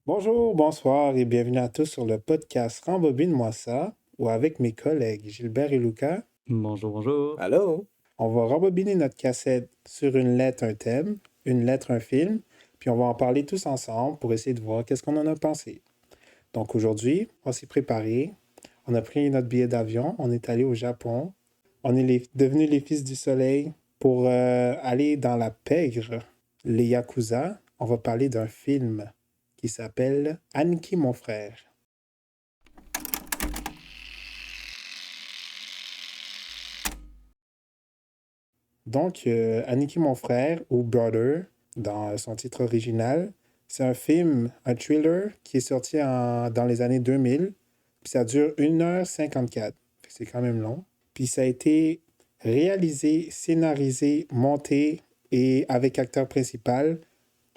Bonjour, bonsoir et bienvenue à tous sur le podcast Rembobine-moi ça, ou avec mes collègues Gilbert et Lucas. Bonjour, bonjour. Allô? On va rembobiner notre cassette sur une lettre, un thème, une lettre, un film, puis on va en parler tous ensemble pour essayer de voir qu'est-ce qu'on en a pensé. Donc aujourd'hui, on s'est préparé, on a pris notre billet d'avion, on est allé au Japon, on est devenus les fils du soleil pour aller dans la pègre, les Yakuza. On va parler d'un film qui s'appelle Aniki mon frère. Donc, Aniki mon frère ou Brother, dans son titre original, c'est un film, un thriller qui est sorti dans les années 2000. Puis ça dure 1h54. C'est quand même long. Puis ça a été réalisé, scénarisé, monté et avec acteur principal,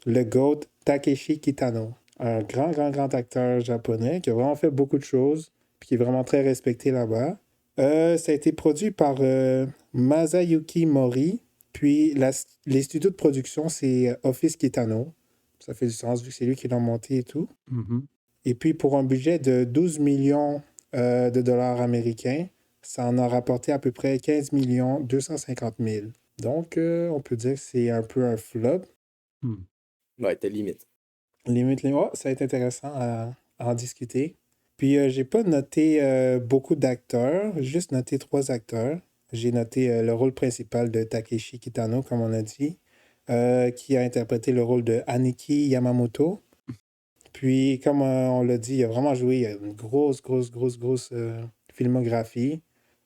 le GOAT Takeshi Kitano. Un grand, grand, grand acteur japonais qui a vraiment fait beaucoup de choses, puis qui est vraiment très respecté là-bas. Ça a été produit par Masayuki Mori, puis les studios de production, c'est Office Kitano. Ça fait du sens vu que c'est lui qui l'a monté et tout. Mhm. Et puis pour un budget de 12 millions de dollars américains, ça en a rapporté à peu près 15 millions 250 000. Donc, on peut dire que c'est un peu un flop. Ouais, t'es limite. Limite, ça va être intéressant à en discuter. Puis, j'ai pas noté beaucoup d'acteurs, j'ai juste noté 3 acteurs. J'ai noté le rôle principal de Takeshi Kitano, comme on a dit, qui a interprété le rôle de Aniki Yamamoto. Puis, comme on l'a dit, il a vraiment joué, il a une grosse, grosse, grosse, grosse filmographie.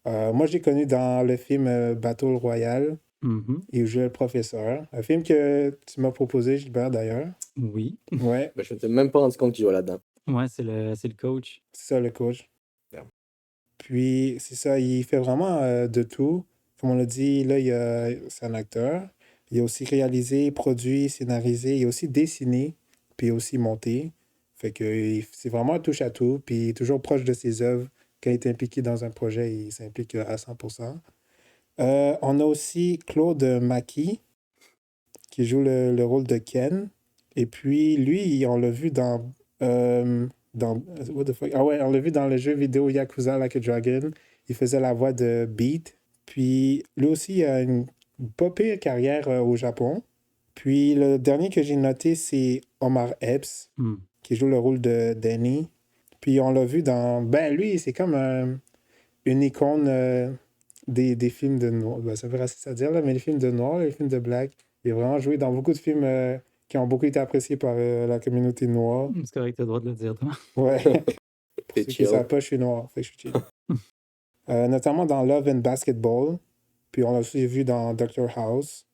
Moi, je l'ai connu dans le film Battle Royale. Mhm. Il jouait le professeur. Un film que tu m'as proposé, Gilbert, d'ailleurs. Oui. Ouais, Ben, je m'étais même pas rendu compte qu'il jouait là-dedans. Ouais, c'est le coach. c'est ça le coach. Yeah. Puis, c'est ça, il fait vraiment de tout. Comme on l'a dit, là, c'est un acteur. Il a aussi réalisé, produit, scénarisé, il a aussi dessiné, puis aussi monté. Fait que c'est vraiment un touche-à-tout, puis il est toujours proche de ses œuvres. Quand il est impliqué dans un projet, il s'implique à 100%. On a aussi Claude Maki, qui joue le rôle de Ken. Et puis, lui, on l'a vu dans what the fuck? Ah ouais, on l'a vu dans le jeu vidéo Yakuza Like a Dragon. Il faisait la voix de Beat. Puis, lui aussi, il a une pas pire carrière au Japon. Puis, le dernier que j'ai noté, c'est Omar Epps, Mm. qui joue le rôle de Danny. Puis, on l'a vu dans... Ben, lui, c'est comme une icône des films de noir. Ben, ça fait raciste à dire, là, mais les films de noir, les films de black. Il a vraiment joué dans beaucoup de films qui ont beaucoup été appréciés par la communauté noire. C'est correct, t'as le droit de le dire, toi. Ouais. Pour T'es ceux qui ne chill. savent pas, je suis noir, fait que je suis chill. Notamment dans Love and Basketball. Puis on l'a aussi vu dans Doctor House.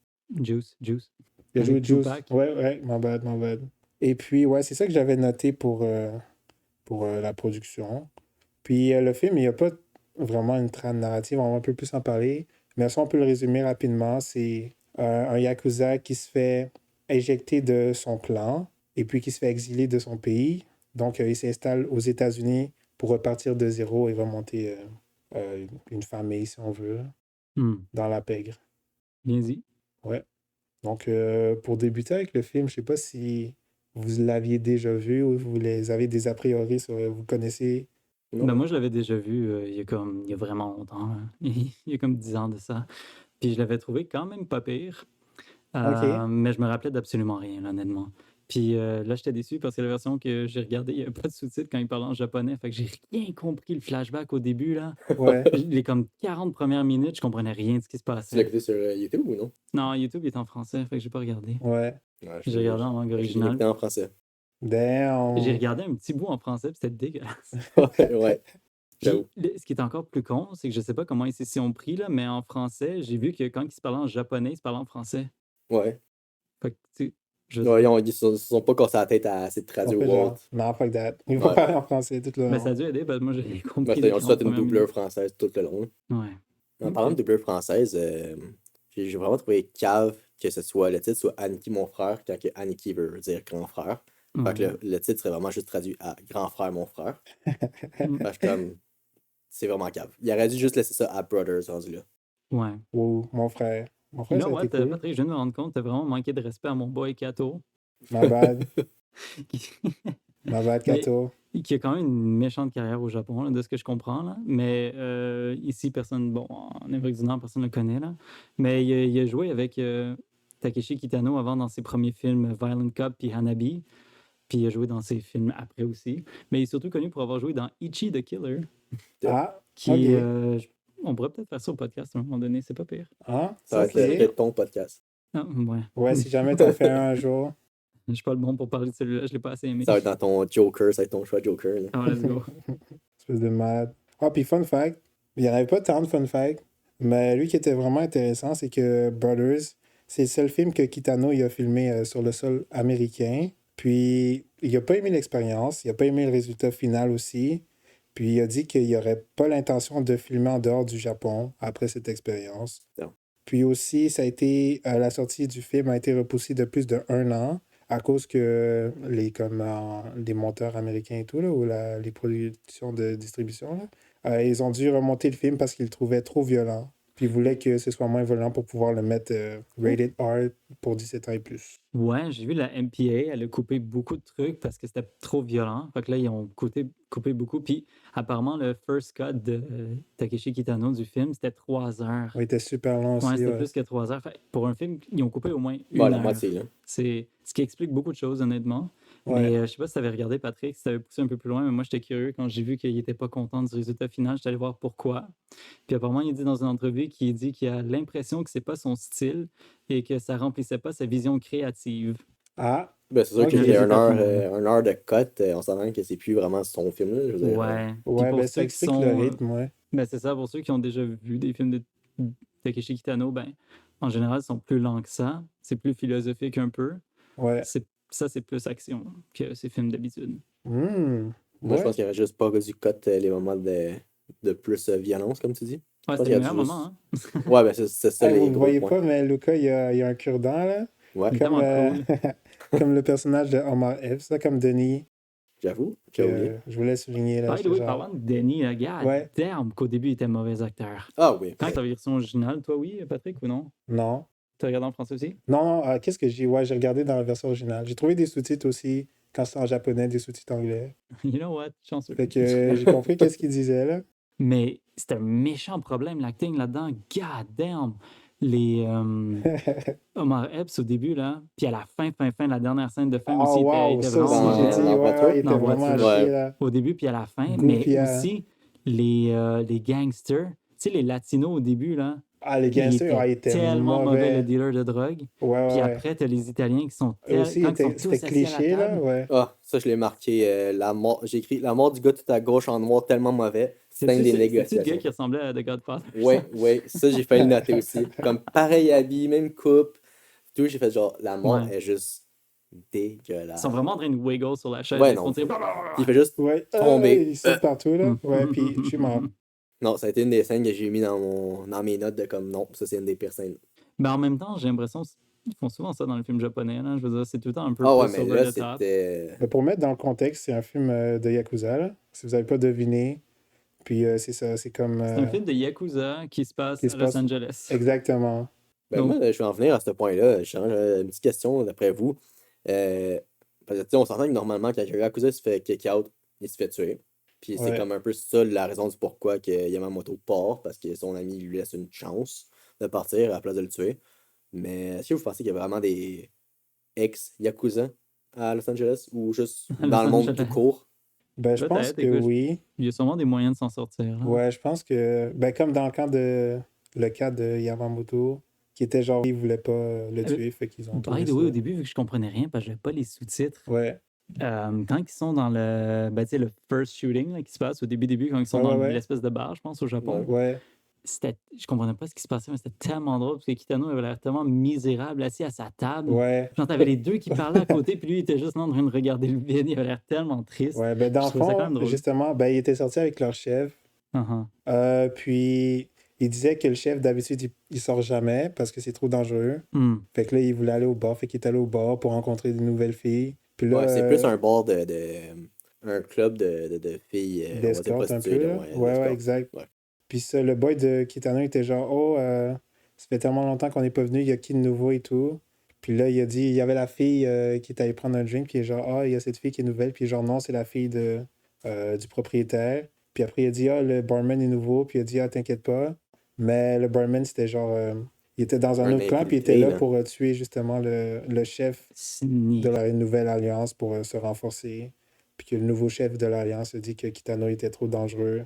Juice. Il a joué Avec Juice. Tupac. Ouais, my bad. Et puis, ouais, c'est ça que j'avais noté pour la production. Puis le film, il n'y a pas vraiment une trame narrative, on va un peu plus en parler. Mais ça, on peut le résumer rapidement. C'est un Yakuza qui se fait éjecter de son clan et puis qui se fait exiler de son pays. Donc, il s'installe aux États-Unis pour repartir de zéro et remonter une famille, si on veut, Mm. dans la pègre. Bien dit. Ouais. Donc, pour débuter avec le film, je sais pas si vous l'aviez déjà vu ou vous les avez des a priori sur, vous connaissez. Non. Ben, moi, je l'avais déjà vu il y a vraiment longtemps. Hein. Il y a comme 10 ans de ça. Puis je l'avais trouvé quand même pas pire. OK. Mais je me rappelais d'absolument rien, là, honnêtement. Puis là, j'étais déçu parce que la version que j'ai regardée, il n'y avait pas de sous-titres quand il parlait en japonais. Fait que j'ai rien compris le flashback au début, là. Ouais. Les comme 40 premières minutes, je comprenais rien de ce qui se Tu l'as passait. écouté sur YouTube ou non? Non, YouTube il est en français, fait que j'ai pas regardé. Ouais. Ouais, J'ai regardé en langue je l'ai originale. écouté en français. J'ai Damn. regardé un petit bout en français, puis c'était dégueulasse. Ouais, j'avoue. Puis ce qui est encore plus con, c'est que je sais pas comment ils s'y ont pris, là, mais en français, j'ai vu que quand ils se parlaient en japonais, ils se parlaient en français. Ouais. Fait que, tu sais, je... Ouais, ils se sont pas cassés la tête à essayer de On traduire fait ou genre, autre. non, fuck that. Il va Ouais. parler en français tout le Ben, ça a long. dû aider, parce que moi, j'ai rien Ben, compris ils des ont 40 fait une premières doubleur minutes. française tout le long. Ouais. En Ok. parlant de doubleur française, j'ai vraiment trouvé cave que ce soit le titre soit Aniki mon frère, quand que Aniki veut dire grand frère. Fait que Ouais. le titre serait vraiment juste traduit à grand frère, mon frère. Mm. Fait que comme, c'est vraiment cave. Il aurait dû juste laisser ça à Brothers rendu là. Ouais. Ou mon frère. Mon You frère, know ça a what, été cool. Patrick, je viens de me rendre compte, t'as vraiment manqué de respect à mon boy Kato. My bad. qui- Ma bad, Mais Kato. qui a quand même une méchante carrière au Japon, là, de ce que je comprends. Là. Mais ici, personne, bon, en Amérique du Nord, personne ne le connaît. Là. Mais il a joué avec Takeshi Kitano avant dans ses premiers films Violent Cop puis Hanabi. Puis il a joué dans ses films après aussi. Mais il est surtout connu pour avoir joué dans Ichi the Killer, Ah, qui est, ok. on pourrait peut-être faire ça au podcast à un moment donné, c'est pas pire. Ah, Ça va être ok. le ton podcast. Ah, ouais. Ouais, si jamais t'en fais un jour. Je suis pas le bon pour parler de celui-là, je l'ai pas assez aimé. Ça va être dans ton Joker, ça va être ton choix Joker. Là. Ah, let's go. Espèce de malade. Ah, puis fun fact, il n'y en avait pas tant de fun fact, mais lui qui était vraiment intéressant, c'est que Brothers, c'est le seul film que Kitano il a filmé sur le sol américain. Puis, il n'a pas aimé l'expérience, il n'a pas aimé le résultat final aussi. Puis, il a dit qu'il n'aurait pas l'intention de filmer en dehors du Japon après cette expérience. Non. Puis aussi, ça a été, la sortie du film a été repoussée de plus d'1 an à cause que les monteurs américains et tout, là, ou les productions de distribution, là, ils ont dû remonter le film parce qu'ils le trouvaient trop violent. Puis ils voulaient que ce soit moins violent pour pouvoir le mettre rated R pour 17 ans et plus. Ouais, j'ai vu la MPA, elle a coupé beaucoup de trucs parce que c'était trop violent. Fait que là, ils ont coupé beaucoup. Puis apparemment, le first cut de Takeshi Kitano du film, c'était 3 heures. Il était super long Ouais, aussi. c'était Ouais. plus que 3 heures. Fait que pour un film, ils ont coupé au moins Bon, 1 la heure. moitié, là. C'est ce qui explique beaucoup de choses, honnêtement. Ouais. Mais je sais pas si tu avais regardé, Patrick, si tu avais poussé un peu plus loin, mais moi, j'étais curieux. Quand j'ai vu qu'il n'était pas content du résultat final, j'étais allé voir pourquoi. Puis apparemment, il dit dans une entrevue qu'il a l'impression que c'est pas son style et que ça remplissait pas sa vision créative. Ah, Ben, c'est sûr Ok. qu'il y a Les une heure, étapes, une heure de cut, on s'entend que c'est plus vraiment son film, là, je veux dire. Ouais. Puis ouais, pour ben ça ceux qui explique sont. le rythme, ouais. Ben, c'est ça, pour ceux qui ont déjà vu des films de Takeshi Kitano, ben, en général, ils sont plus lents que ça. C'est plus philosophique un peu. Ouais. Ça, c'est plus action que ces films d'habitude. Hmm. Moi, je Ouais. pense qu'il n'y aurait juste pas du cut les moments de plus violence, comme tu dis. Ouais, Je pense c'était qu'il le y a meilleur juste- moment, hein? Ouais, ben c'est ça Hey, les vous ne gros voyez points. pas, mais Luca, il a un cure-dent, là. Ouais, Il est Comme, tellement cool. comme le personnage de Omar Epps, ça, comme Denis, j'avoue, j'ai oublié. que je voulais souligner, là. By the j'étais way, genre... parlant de Denis, le gars, Ouais. damn, qu'au début, il était mauvais acteur. Ah oui. Quand t'as la version originale, toi, oui, Patrick, ou non? Non. T'as regardé en français aussi? Non, non, qu'est-ce que j'ai... Ouais, j'ai regardé dans la version originale. J'ai trouvé des sous-titres aussi, quand c'était en japonais, des sous-titres anglais. You know what? Chanceux. Fait que j'ai compris qu'est-ce qu'il disait, là. Mais c'est un méchant problème, l'acting là-dedans. God damn! Les Omar Epps au début, là, puis à la fin, la dernière scène de fin Oh, aussi wow, était ça aussi, vraiment j'ai dit, Dans la ouais, voiture? ouais, il Dans était la vraiment à voiture. chier, Ouais. là. au début puis à la fin, Goût, mais puis aussi les gangsters, tu sais, les latinos au début, là, Ah, les il gangsters, était il était tellement mauvais, le mauvais. dealer de drogue. Ouais, Puis ouais. après, t'as les Italiens qui sont Eux aussi, quand ils sont c'était tous assis à la cliché, là, table. ouais. Ah, ça, je l'ai marqué. La mort, j'ai écrit la mort du gars tout à gauche en noir, tellement mauvais. C'est un des C'est-tu le gars négociations. qui ressemblait à The Godfather? Ouais, ça, j'ai failli le noter aussi. Comme pareil habit, même coupe. Tout, j'ai fait genre, la mort Ouais. est juste Ils dégueulasse. sont vraiment en train de wiggle sur la chaise. Ouais, ils font non. tirer. Il fait juste Ouais, tomber. il saute partout, là. Ouais, puis je suis mort. Non, ça a été une des scènes que j'ai mis dans mes notes de comme non, ça c'est une des pires scènes. Mais en même temps, j'ai l'impression qu'ils font souvent ça dans les films japonais. Là. Je veux dire, c'est tout le temps un peu Ah ouais, plus mais over là the top. c'était. Mais pour mettre dans le contexte, c'est un film de Yakuza, là. Si vous n'avez pas deviné. Puis c'est ça, c'est comme... C'est un film de Yakuza qui se passe qui se à Los passe- Angeles. Exactement. Ben Donc- moi, je vais en venir à ce point-là. Je change une petite question d'après vous. Parce que tu sais, on s'entend que normalement, quand un Yakuza se fait kick out, il se fait tuer. Puis c'est Ouais. comme un peu ça la raison du pourquoi que Yamamoto part, parce que son ami lui laisse une chance de partir à la place de le tuer. Mais est-ce que vous pensez qu'il y a vraiment des ex-Yakuza à Los Angeles ou juste À dans Los le monde Angeles. tout court? Ben, je pense Peut-être, que écoute, oui. Il y a sûrement des moyens de s'en sortir. Là. Ouais, je pense que... Ben, comme dans le cas de Yamamoto, qui était genre, ils voulaient pas le tuer, fait qu'ils ont By trouvé the way, au ça. début, vu que je comprenais rien, parce que j'avais pas les sous-titres, Ouais, quand ils sont dans tu sais, le first shooting là, qui se passe au début, quand ils sont Ouais, dans ouais, ouais. l'espèce de bar, je pense, au Japon, ouais. je comprenais pas ce qui se passait, mais c'était tellement drôle, parce que Kitano avait l'air tellement misérable, assis à sa table. Ouais. Genre, t'avais les deux qui parlaient à côté, puis lui, il était juste là en train de regarder le vide, il avait l'air tellement triste. Ouais, ben, dans Je le trouvais ça quand fond, même drôle. justement, ben, il était sorti avec leur chef. Uh-huh. Puis, il disait que le chef, d'habitude, il sort jamais parce que c'est trop dangereux. Hmm. Fait que là, il voulait aller au bar. Fait qu'il est allé au bar pour rencontrer de nouvelles filles. Puis là, Ouais, c'est plus un bar un club de filles, on va dire d'escorte un prostituées, peu, là, là. ouais, Ouais, d'escorte. exact. Ouais. Puis ça, le boy de Kitano était genre, oh, ça fait tellement longtemps qu'on n'est pas venu, il y a qui de nouveau et tout. Puis là, il y avait la fille qui est allée prendre un drink, puis il est genre, ah, il y a cette fille qui est nouvelle, puis genre, non, c'est la fille du propriétaire. Puis après, il a dit, ah, le barman est nouveau, puis il a dit, ah, t'inquiète pas. Mais le barman, c'était genre, il était dans un Un autre clan, puis il était infiltré, là là. pour tuer justement le chef de Sneak. la nouvelle alliance pour se renforcer. Puis que le nouveau chef de l'alliance a dit que Kitano était trop dangereux.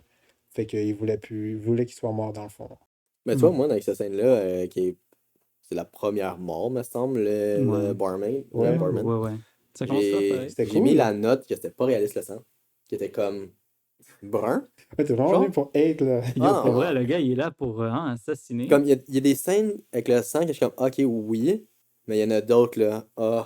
Fait qu'il voulait qu'il soit mort dans le fond. Mais tu vois, moi, dans cette scène-là, c'est la première mort, me semble, le Ouais. barman. Ouais. Le barman. Ouais. Ça commence pas pareil. C'était J'ai mis cool. la note que c'était pas réaliste le sang, qui était comme brun. Ouais, t'es vraiment Genre- venu pour hate, là. Yo, Ah, pour non. vrai, le gars, il est là pour assassiner. Comme il y a des scènes avec le sang que je suis comme, ok, oui, mais il y en a d'autres, là, oh,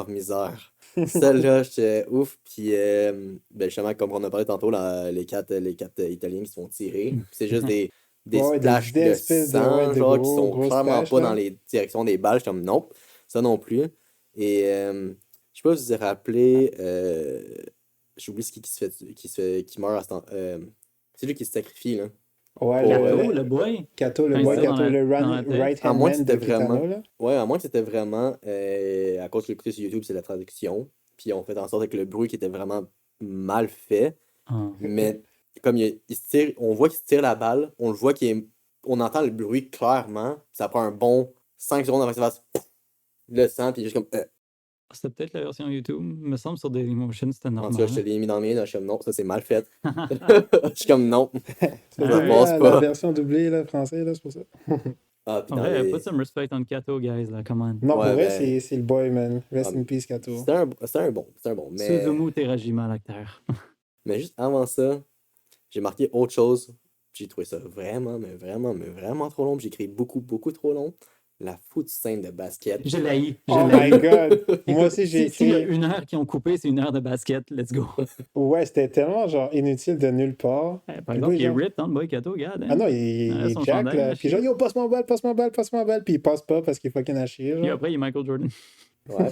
misère. Celle-là, j'étais ouf, puis ben justement, comme on a parlé tantôt, là, les quatre Italiens qui se font tirer, c'est juste des Ouais, splashes des de espèces de- sang, ouais, de genre, qui gros- sont grosses clairement taches, pas là. dans les directions des balles, je suis comme, non, ça non plus. Et je sais pas si vous vous avez rappelé, j'oublie qui qui meurt à ce temps. C'est lui qui se sacrifie, là. Ouais, Pour, Kato, le- le boy. Kato, le Quand il boy, tire Kato, dans le la tête. right À hand moins que man de c'était vraiment- Kitano, là. Ouais, à moins que c'était vraiment à cause que l'écouter sur YouTube, c'est la traduction. Puis on fait en sorte que le bruit qui était vraiment mal fait. Ah. Mais comme il se tire, on voit qu'il se tire la balle, on le voit on entend le bruit clairement. Puis ça prend un bon 5 secondes avant que ça fasse le sang, puis juste comme. C'était peut-être la version YouTube. Il me semble sur Dailymotion, c'était En tout normal. cas, je te l'ai mis dans le mien, là, je suis comme non, ça c'est mal fait. Je suis comme non. C'est Ouais, pas passe la pas. version doublée, là, français, là, c'est pour ça. Ah, puis En dans vrai, les- put some respect on Kato, guys, là, come on. Non, Ouais, pour vrai, ben- c'est le boy, man. Rest Ah, in peace, Kato. C'était un bon. Mais, Suzumu Terajima, l'acteur. mais juste avant ça, j'ai marqué autre chose. J'ai trouvé ça vraiment, mais vraiment trop long. Puis j'ai écrit beaucoup trop long. La foutue scène de basket. Je l'ai. Oh my god! Moi Écoute, aussi, j'ai s'il y a écrit. une heure qui ont coupé, c'est une heure de basket. Let's go. Ouais, c'était tellement, genre, inutile de nulle part. Par Le exemple, boy, il est genre- ripped, hein, le boy Kato, regarde. Ah non, il Ah, est son Jack, chandail, là. là, Puis genre, chier. yo, passe-moi la balle, puis il passe pas parce qu'il est fucking à chier, Puis genre. après, il est Michael Jordan. Ouais.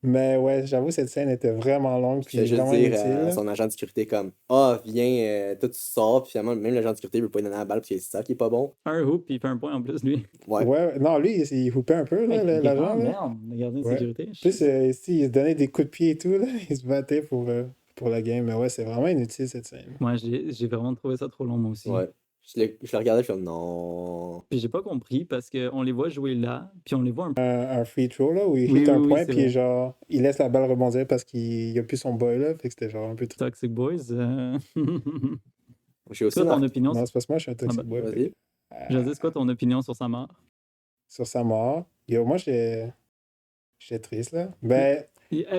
Mais ouais, j'avoue, cette scène était vraiment longue, Puis il fait puis juste vraiment dire inutile, à là. son agent de sécurité comme ah, viens, toi tu sors. Puis finalement, même l'agent de sécurité veut pas lui donner la balle parce que c'est ça qui est pas bon. Un hoop, puis il fait un point en plus, lui. Ouais. Ouais, non, lui, il houpait un peu, là, Hey, il est l'agent, en là. merde, le gardien de Ouais. sécurité. Plus, il se donnait des coups de pied et tout, là. Il se battait pour la game. Mais ouais, c'est vraiment inutile, cette scène. Moi, j'ai vraiment trouvé ça trop long, moi aussi. Ouais. Je le regardais, je suis comme non. Puis j'ai pas compris parce qu'on les voit jouer là, puis on les voit un peu. Un free throw, là, où il Oui, hit un oui, point, c'est puis vrai. genre, il laisse la balle rebondir parce qu'il n'y a plus son boy, là. Fait que c'était genre un peu triste. Toxic Boys. J'ai aussi C'est quoi ton marqué. opinion Non, sur... c'est parce que moi, je suis un toxic Ah ben, boy. Vas-y. fait que, José, c'est quoi ton opinion sur sa mort? sur sa mort. Yo, moi, j'étais triste, là. Ben,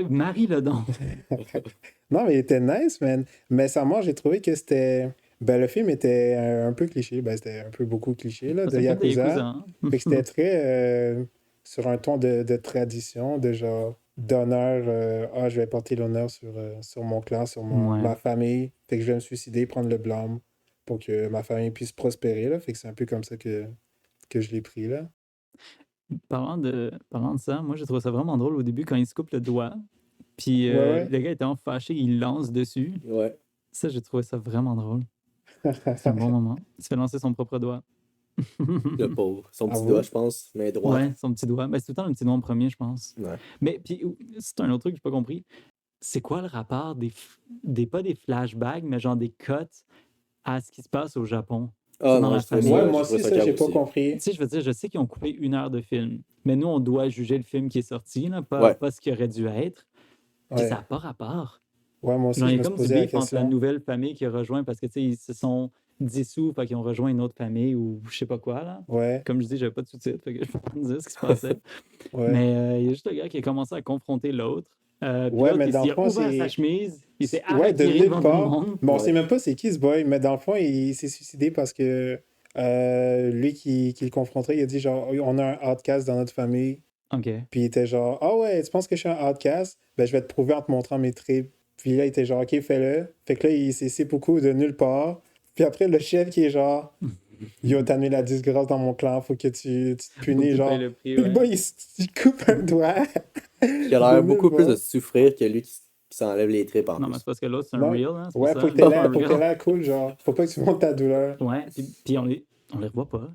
Marie le don. non, mais il était nice, man. Mais sa mort, j'ai trouvé que c'était... Ben, le film était un peu cliché. Ben, c'était un peu beaucoup cliché, là, de C'est peut-être des Yakuza. Yakuza, hein? Fait que c'était très sur un ton de tradition, de genre d'honneur. Je vais porter l'honneur sur mon clan, sur Ouais. ma famille. Fait que je vais me suicider, prendre le blâme pour que ma famille puisse prospérer, là. Fait que c'est un peu comme ça que je l'ai pris, là. Parlant de ça, moi j'ai trouvé ça vraiment drôle au début quand il se coupe le doigt. Puis Ouais. le gars étant fâché, il lance dessus. Ouais. Ça, j'ai trouvé ça vraiment drôle. C'est un bon moment. Il se fait lancer son propre doigt. Le pauvre. Son petit Ah doigt, ouais? je pense, main droite. Ouais, son petit doigt. Ben, c'est tout le temps le petit doigt en premier, je pense. Ouais. Mais puis, c'est un autre truc que j'ai pas compris. C'est quoi le rapport pas des flashbacks, mais genre des cuts à ce qui se passe au Japon? Ah dans non, la je trouvais famille. Ouais, ça, moi je trouvais aussi, ça ça, j'ai cave pas aussi. compris. Tu sais, je veux dire, je sais qu'ils ont coupé 1 heure de film, mais nous, on doit juger le film qui est sorti, là, Ouais. pas ce qui aurait dû être. Puis Ouais. ça n'a pas rapport. Ouais, moi aussi, Genre, il je y me a suis comme du posé la beef entre la question. nouvelle famille qui a rejoint parce que, tu sais, ils se sont dissous, fait qu'ils ont rejoint une autre famille ou je sais pas quoi, là. Ouais, Comme je dis, j'avais pas de sous-titres, fait que je peux pas te dire ce qui se passait. ouais. Mais il y a juste le gars qui a commencé à confronter l'autre. Puis Ouais, l'autre, mais il dans s'est le fond, ouvert c'est- sa chemise, il s'est Ouais, de arrêté nulle devant tout le part. monde. Bon, on Ouais. sait même pas c'est qui ce boy, mais dans le fond, il s'est suicidé parce que lui qui le confrontait, il a dit genre, on a un outcast dans notre famille. OK. Puis il était genre, ah ouais, tu penses que je suis un outcast? Ben, je vais te prouver en te montrant mes traits. Puis là, il était genre, ok, fais-le. Fait que là, il s'est beaucoup de nulle part. Puis après, le chef qui est genre, yo, t'as mis la disgrâce dans mon clan, faut que tu te Faut que punis, tu genre. payes le prix, Puis le ouais. boy, il coupe un doigt. Il a De l'air nulle beaucoup plus part. de souffrir que lui qui s'enlève les tripes en Non, mais plus. c'est parce que l'autre, c'est un Non. real, hein, c'est Ouais, pour faut ça. que t'aies Un l'air, faut que t'aies real. l'air cool, genre. Faut pas que tu montes ta douleur. Ouais, puis on les revoit pas.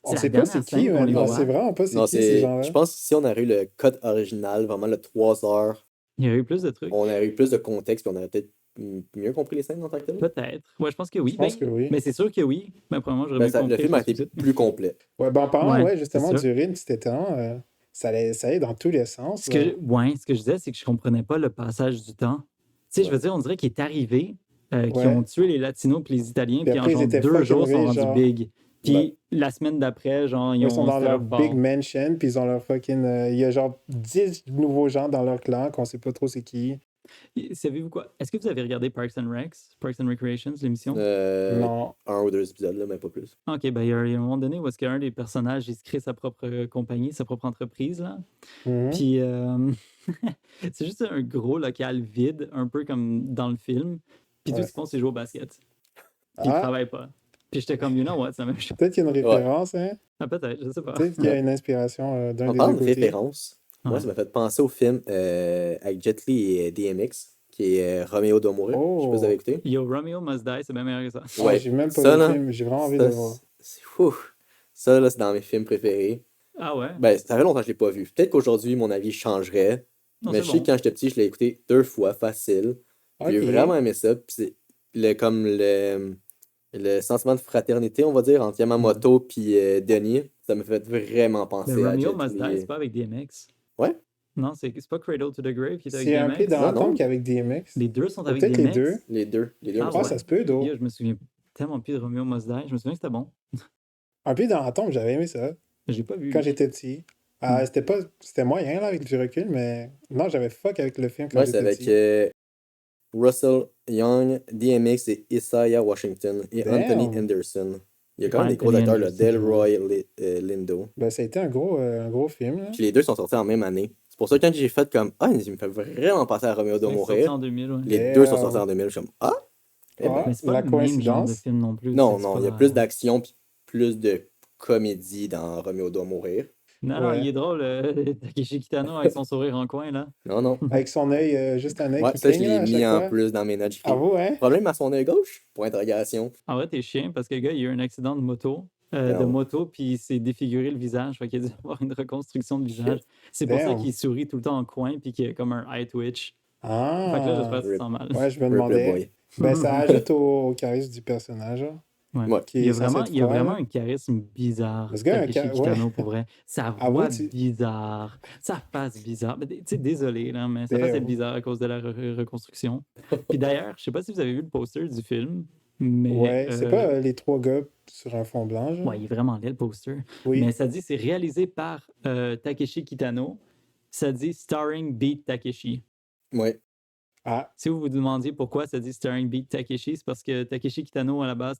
On C'est sait la pas dernière c'est qui, scène qu'on man. les On voit. sait vraiment pas c'est Non, qui ces c'est. gens-là. Je pense que si on aurait eu le cut original, vraiment le 3 heures, Il y a eu plus de trucs. on aurait eu plus de contexte puis on aurait peut-être mieux compris les scènes en tant que tel. Peut-être. Ouais, je pense que oui. Je pense que oui. Mais c'est sûr que oui. Mais premièrement, j'aurais Ben, mieux compris le film a avec les été sous-titres. plus complet. Ouais, ben en parlant, Ouais, ouais, c'est justement, sûr. durer une petite étang, ça allait dans tous les sens. Ce là. que je disais, c'est que je comprenais pas le passage du temps. Tu sais, je veux dire, on dirait qu'il est arrivé, qu'ils Ouais. ont tué les Latinos puis les Italiens, Puis puis en après, ils genre étaient 2 fucking jours, sont riches, rendus genre. big. Puis Ouais. la semaine d'après, genre, ils Ils sont ont dans c'était leur leur big fort. mansion, puis ils ont leur fucking. Il y a genre 10 nouveaux gens dans leur clan qu'on sait pas trop c'est qui. Savez-vous quoi? Est-ce que vous avez regardé Parks and Recreations, l'émission? Non. 1 ou 2 épisodes, là, mais pas plus. Ok, ben il y a un moment donné où est-ce qu'un des personnages, il se crée sa propre compagnie, sa propre entreprise, là. Mhm. Puis c'est juste un gros local vide, un peu comme dans le film. Puis tout Ouais. ce qu'ils font, c'est jouer au basket. Puis ils Ah, travaillent pas. Puis j'étais comme, you know what, c'est la même chose. peut-être qu'il y a une référence, hein. Ah, peut-être, je sais pas. Peut-être qu'il y a une inspiration d'un En des parlant deux de côtés. référence, moi, Ouais. ça m'a fait penser au film avec Jet Li et DMX, qui est Roméo doit mourir. Je sais pas si vous avez Oh. écouté. Yo, Romeo Must Die, c'est bien meilleur que ça. Ah, Ouais. j'ai même pas Ça, vu le là, film, j'ai vraiment envie de le ça, voir. c'est fou. Ça, là, c'est dans mes films préférés. Ah ouais? Ben, ça fait longtemps que je l'ai pas vu. Peut-être qu'aujourd'hui, mon avis changerait. Non, Mais c'est je sais bon. que quand j'étais petit, je l'ai écouté 2 fois, facile. Puis J'ai Ok. vraiment aimé ça. Puis c'est comme le sentiment de fraternité, on va dire, entre Yamamoto puis Denis. Ça me fait vraiment penser Mais à Romeo Jet Must Die, Li. c'est pas avec DMX. Ouais? Non, c'est pas Cradle to the Grave qui est avec C'est un pied DMX. dans Non, la tombe non. qu'avec DMX. Les deux sont Ou avec peut-être les DMX. deux. Les deux. Les deux, Ah me Ah, semble. ça se peut, d'eau. Yo, je me souviens tellement plus de Romeo Must Die. Je me souviens que c'était bon. Un pied dans la tombe, j'avais aimé ça. J'ai pas vu. Quand j'étais petit. Ah, c'était moyen, là, avec du recul, mais non, j'avais fuck avec le film quand Ouais, c'est j'étais avec petit. Russell Young, DMX et Isaiah Washington et Damn. Anthony Anderson. Il y a quand même Ouais, des gros Anthony acteurs, là, Anderson, Delroy Lindo. Ben, ça a été un gros film, là. Puis les deux sont sortis en même année. C'est pour ça que quand j'ai fait comme il me fait vraiment penser à Roméo doit C'est sorti mourir. en 2000, ouais. Les deux sont Damn. sortis en 2000. Je suis comme eh ben. Ah, Mais c'est pas la le même genre de coïncidence. film non plus. Non, c'est non, il y a pas- plus d'action puis plus de comédie dans Roméo doit mourir. Non, non, Ouais. il est drôle, Takeshi Kitano avec son sourire en coin, là. Non, non. Avec son œil, juste un œil Ouais, qui ça, je cligne, là, l'ai à mis chaque en fois. plus dans mes notes. J'ai Ah, écrit, vous, hein? problème à son œil gauche? Point d'interrogation. En vrai, t'es chien parce que le gars, il a eu un accident de moto. Damn. Puis il s'est défiguré le visage. Fait qu'il a dû avoir une reconstruction de visage. C'est pour ça Damn. qu'il sourit tout le temps en coin puis qu'il a comme un eye twitch. Fait que là, Ah! j'espère que tu te Rip. sens mal. Ouais, je me Rip le demandais. boy. Ben, ça ajoute au charisme du personnage, là, Ouais. Ouais. qui Il y est a censé vraiment, être il y a froid, vraiment là. un charisme bizarre. Ce gars a un Takeshi ouais. Kitano, pour vrai. Sa Ah voix ouais, tu- bizarre. Sa face bizarre. Mais, tu sais, désolé, là, mais sa face est Damn. bizarre à cause de la reconstruction. Puis d'ailleurs, je sais pas si vous avez vu le poster du film, mais. Ouais, c'est pas les trois gars sur un fond blanc, genre? Ouais, il est vraiment laid, le poster. Oui. Mais ça dit c'est réalisé par Takeshi Kitano. Ça dit starring Beat Takeshi. Ouais. Ah, Si vous vous demandiez pourquoi ça dit starring Beat Takeshi, c'est parce que Takeshi Kitano, à la base,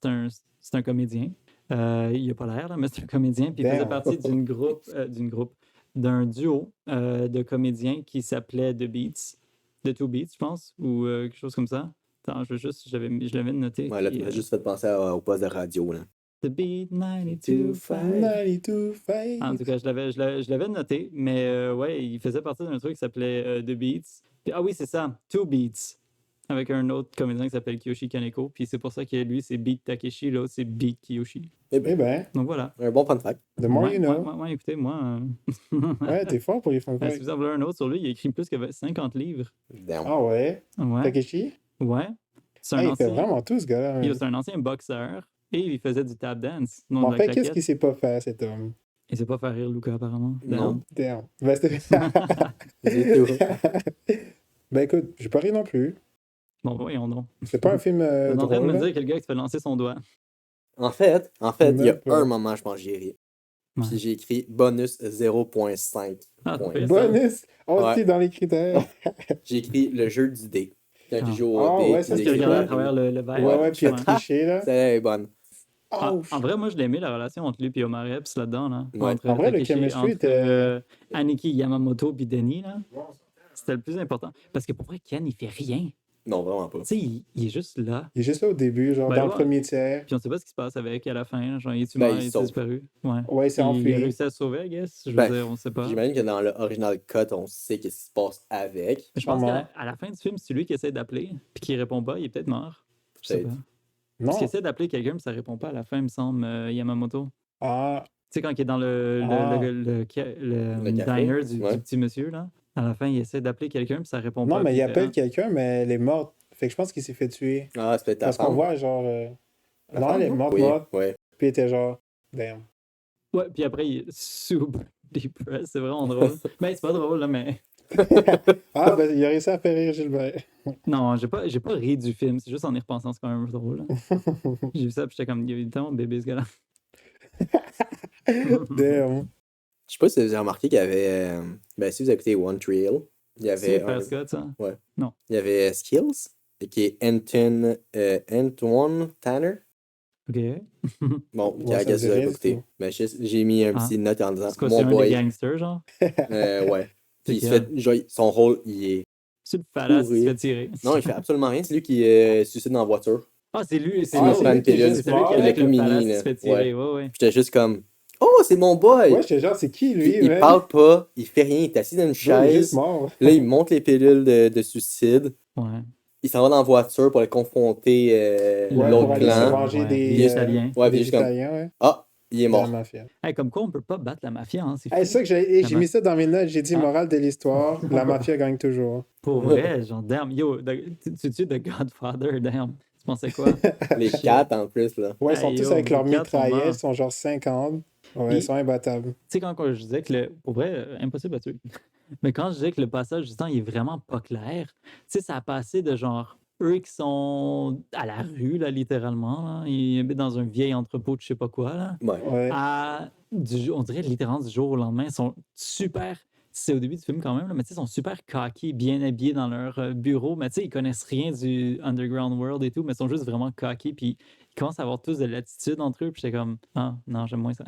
c'est un comédien. Il a pas l'air, là, mais c'est un comédien. Puis il faisait Damn. partie d'un duo de comédiens qui s'appelait The Beats. The Two Beats, je pense, ou quelque chose comme ça. Attends, je l'avais noté. Ouais, là, puis, tu m'as juste fait penser au poste de radio, là. The Beat 92.5. 92.5. En tout cas, je l'avais noté, mais ouais, il faisait partie d'un truc qui s'appelait The Beats. Puis, ah oui, c'est ça, Two Beats, avec un autre comédien qui s'appelle Kiyoshi Kaneko. Puis c'est pour ça que lui, c'est Beat Takeshi, l'autre, c'est Beat Kiyoshi. Eh Eh ben, ben, Donc voilà. un bon fun fact. the more Ouais, you know. ouais, écoutez, moi, Ouais, t'es fort pour les fun si facts. vous en voulez un autre sur lui, il a écrit plus que 50 livres. Damn. Ah ouais? Ouais, Takeshi? ouais. C'est Ah, un il fait ancien, vraiment tout, ce gars-là. c'est un ancien boxeur et il faisait du tap dance, non Mais de en la fait, qu'est-ce claquette. qu'il sait pas faire, cet homme? Il sait pas faire rire Luca, apparemment. Non. Damn. Ben, c'était- C'est tout. ben écoute, j'ai pas ri non plus. Bon, voyons donc. C'est pas un film Vous êtes en train de drôle, me là. dire que le gars qui se fait lancer son doigt. En fait, il y a Même pas. un moment, je pense, que j'ai ri. Ouais. Puis j'ai écrit bonus 0.5. Ah, point. c'est ça. Bonus! Oh, Ouais. c'est dans les critères. J'ai écrit le jeu du dé. Quand Ah. il joue au Ah, dé, ouais, ça, il Parce c'est qu'il écrit regardait à cool. travers le verre. Ouais, ouais, puis il a Ouais. triché, là. Celle-là est bonne. Oh! En vrai, moi, je l'aimais, la relation entre lui et Omar Epps là-dedans. Là. Ouais. Entre En vrai, le Takeshi, chemistry entre, était- Aniki Yamamoto et Denny. Là. C'était le plus important. Parce que pour vrai, Ken, il fait rien. Non, vraiment pas. Tu sais, il est juste là. Il est juste là au début, genre Ben dans le ouais. premier tiers. Puis on sait pas ce qui se passe avec à la fin. Genre, il est Ben, mort, il il est sauve. disparu. Ouais. Ouais, il s'est Il a enfui. réussi à se sauver, I guess. Je veux Ben, dire, on sait pas. J'imagine que dans le original cut, on sait qu'est-ce qui se passe avec. Je pense Sûrement. qu'à la fin du film, c'est lui qui essaie d'appeler, puis qui répond pas, il est peut-être mort. Je sais Peut-être. pas. Non. Parce qu'il essaie d'appeler quelqu'un, mais ça répond pas à la fin, il me semble, Yamamoto. Ah, sais, quand il est dans Ah. le Le café, diner du ouais. petit monsieur, là, à la fin, il essaie d'appeler quelqu'un, puis ça répond Non, pas, mais puis il il fait appelle ah. quelqu'un, mais elle est morte. Fait que je pense qu'il s'est fait tuer. Ah, c'est peut-être ta Parce qu'on femme. voit, genre. La Non, elle femme, est non? morte, Oui, morte. ouais. Puis il était genre. Damn. Ouais, puis après, il est super depressed, c'est vraiment drôle. Ben, c'est pas drôle, là, mais. Ah, ben, il a réussi à faire rire Gilbert. Non, j'ai pas ri du film, c'est juste en y repensant, c'est quand même drôle. Là. J'ai vu ça, puis j'étais comme, il est tellement bébé ce gars-là. Damn. Je sais pas si vous avez remarqué qu'il y avait. Ben, si vous avez écouté One Tree Hill, il y avait. C'est Frère Scott, ça? Ouais. Non. Il y avait Skills, qui est Antoine Tanner. Ok. Bon, Ouais, ça me qu'est-ce dit que vous avez rien pas du écouté. tout. Mais j'ai mis un petit note en disant C'est quoi, mon c'est un des boy. gangsters, genre? Ouais. C'est Puis il se quel? fait. Genre, son rôle, il est. C'est le fadass qui se pourri. fait tirer. Non, il fait absolument rien. C'est lui qui se suicide dans la voiture. Ah, c'est lui, c'est Ah, lui, c'est lui qui est juste c'est celui mort, qui est avec le le plus palace mini, qui là. se fait tirer, Ouais. ouais. Puis j'étais juste comme oh, c'est mon boy! Ouais, j'étais genre, c'est qui lui, Il man? parle pas, il fait rien, il est assis dans une Bro, il est juste chaise. mort. Là, il monte les pilules de suicide. Ouais. Il s'en va dans la voiture pour aller confronter Ouais, l'autre pour aller se clan. venger Ouais, des. les Italiens. Ouais, Des puis juste comme Italiens, ouais. ah, il est De la mort. mafia. Hey, comme quoi, on peut pas battre la mafia, hein, c'est Hey, fou. c'est ça que j'ai mis ça dans mes notes. J'ai dit Hein? morale de l'histoire. La mafia gagne toujours. Pour vrai, genre, damn, yo, tu The Godfather, damn. Tu pensais quoi? Les Shit. quatre en plus, là. Ouais, ils sont Hey, tous yo, avec leurs les quatre sont mitraillettes. morts. Ils sont genre 50. Ouais, Puis- ils sont imbattables. Tu sais, quand je disais que pour vrai, impossible à tuer. Mais quand je disais que le passage du temps, il est vraiment pas clair, tu sais, ça a passé de genre eux qui sont à la rue, là, littéralement, là, ils habitent dans un vieil entrepôt de je sais pas quoi, là, Ouais. Ouais. on dirait littéralement du jour au lendemain, ils sont super. C'est au début du film quand même, là, mais tu sais, ils sont super cocky, bien habillés dans leur bureau, mais tu sais, ils connaissent rien du underground world et tout, mais ils sont juste vraiment cocky, puis ils commencent à avoir tous de l'attitude entre eux, puis j'étais comme, ah non, j'aime moins ça.